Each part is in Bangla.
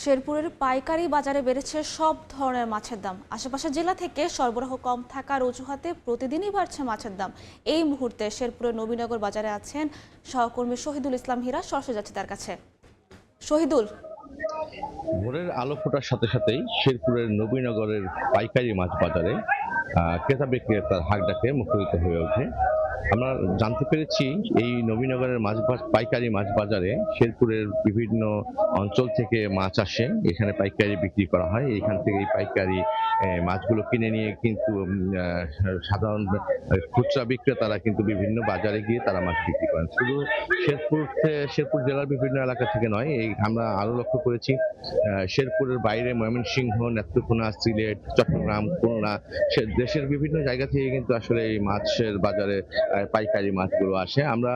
শেরপুরের পাইকারি বাজারে বেড়েছে সব ধরনের মাছের দাম। আশেপাশের জেলা থেকে সরবরাহ কম থাকার অজুহাতে প্রতিদিনই বাড়ছে মাছের দাম। এই মুহূর্তে শেরপুরের নবীনগর বাজারে আছেন সহকর্মী শহীদুল ইসলাম হীরা। সরাসরি যাচ্ছে তার কাছে। শহীদুল, ভোরের আলো ফোটার সাথে সাথেই শেরপুরের নবীনগরের পাইকারি মাছ বাজারে ক্রেতা বিক্রেতার হাঁকডাকে মুখরিত হয়ে ওঠে। আমরা জানতে পেরেছি এই নবীনগরের পাইকারি মাছ বাজারে শেরপুরের বিভিন্ন অঞ্চল থেকে মাছ আসে, এখানে পাইকারি বিক্রি করা হয়। এখান থেকে এই পাইকারি মাছগুলো কিনে নিয়ে কিন্তু সাধারণ খুচরা বিক্রেতারা কিন্তু বিভিন্ন বাজারে গিয়ে তারা মাছ বিক্রি করেন। শুধু শেরপুর জেলার বিভিন্ন এলাকা থেকে নয়, এই আমরা আরো লক্ষ্য করেছি শেরপুরের বাইরে ময়মনসিংহ, নেত্রকোনা, সিলেট, চট্টগ্রাম, খুলনা, দেশের বিভিন্ন জায়গা থেকে কিন্তু আসলে এই মাছের বাজারে পাইকারি মাছগুলো আসে। আমরা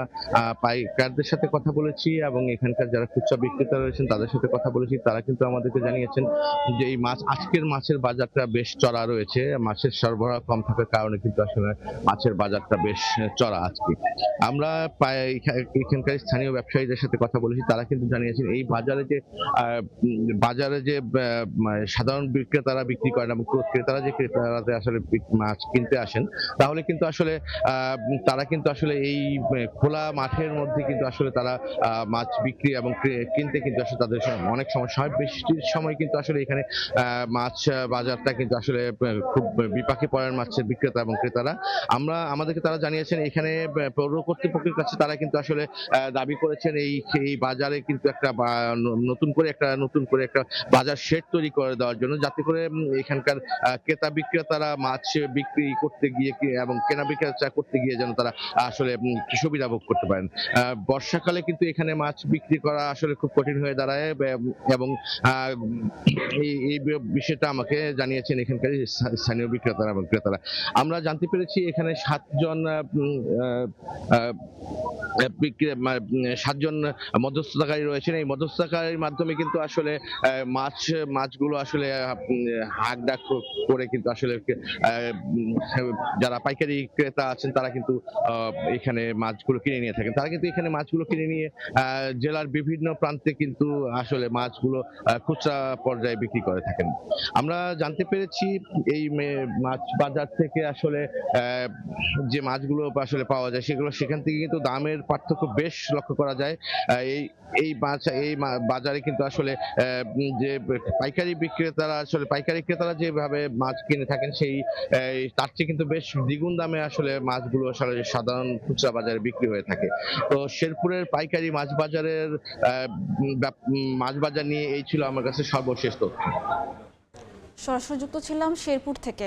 পাইকারদের সাথে কথা বলেছি এবং এখানকার যারা খুচরা বিক্রেতা রয়েছেন তাদের সাথে কথা বলেছি। তারা কিন্তু আমাদেরকে জানিয়েছেন যে এই আজকের মাছের বাজারটা বেশ চড়া রয়েছে। মাছের সরবরাহ কম থাকার কারণে কিন্তু আসলে মাছের বাজারটা বেশ চড়া আজকে। আমরা এখানকার স্থানীয় ব্যবসায়ীদের সাথে কথা বলেছি, তারা কিন্তু জানিয়েছেন এই বাজারে যে সাধারণ বিক্রেতারা বিক্রি করেন এবং ক্রেতারা যে ক্রেতারা আসলে মাছ কিনতে আসেন, তাহলে কিন্তু আসলে তারা কিন্তু আসলে এই খোলা মাঠের মধ্যে কিন্তু আসলে তারা মাছ বিক্রি এবং কিনতে কিন্তু আসলে তাদের অনেক সমস্যা হয়। বৃষ্টির সময় কিন্তু আসলে এখানে মাছ বাজারটা কিন্তু আসলে খুব বিপাকে পড়েন মাছের বিক্রেতা এবং ক্রেতারা। আমাদেরকে তারা জানিয়েছেন এখানে পৌর কর্তৃপক্ষের কাছে তারা কিন্তু আসলে দাবি করেছেন এই বাজারে কিন্তু নতুন করে একটা বাজার শেড তৈরি করে দেওয়ার জন্য, যাতে করে এখানকার ক্রেতা বিক্রেতারা মাছ বিক্রি করতে গিয়ে এবং কেনা বিক্রেতা করতে গিয়ে যেন তারা আসলে সুবিধা ভোগ করতে পারেন। বর্ষাকালে কিন্তু এখানে মাছ বিক্রি করা আসলে খুব কঠিন হয়ে দাঁড়ায় এবং এই বিষয়টা আমাকে জানিয়েছেন এখানকার স্থানীয় বিক্রেতারা এবং ক্রেতারা। আমরা জানতে পেরেছি এখানে 7জন মধ্যস্থতাকারী রয়েছেন। এই মধ্যস্থতাকারীর মাধ্যমে কিন্তু আসলে মাছগুলো আসলে হাঁক ডাক করে কিন্তু আসলে যারা পাইকারি ক্রেতা আছেন তারা কিন্তু এখানে মাছগুলো কিনে নিয়ে থাকেন। তারা কিন্তু এখানে মাছগুলো কিনে নিয়ে জেলার বিভিন্ন প্রান্তে কিন্তু আসলে মাছগুলো খুচরা পর্যায়ে বিক্রি করে থাকেন। আমরা জানতে পেরেছি এই মাছ বাজার থেকে আসলে যে মাছগুলো আসলে পাওয়া যায় সেখান থেকে কিন্তু দামের পার্থক্য বেশ লক্ষ্য করা যায়। এই বাজারে কিন্তু আসলে যে পাইকারি ক্রেতারা যেভাবে মাছ কিনে থাকেন তার চেয়ে কিন্তু বেশ দ্বিগুণ দামে আসলে মাছগুলো আসলে সাধারণ খুচরা বাজারে বিক্রি হয়ে থাকে। তো শেরপুরের পাইকারি মাছ বাজার নিয়ে এই ছিল আমার কাছে সর্বশেষ তথ্য। সরাসরি যুক্ত ছিলাম শেরপুর থেকে।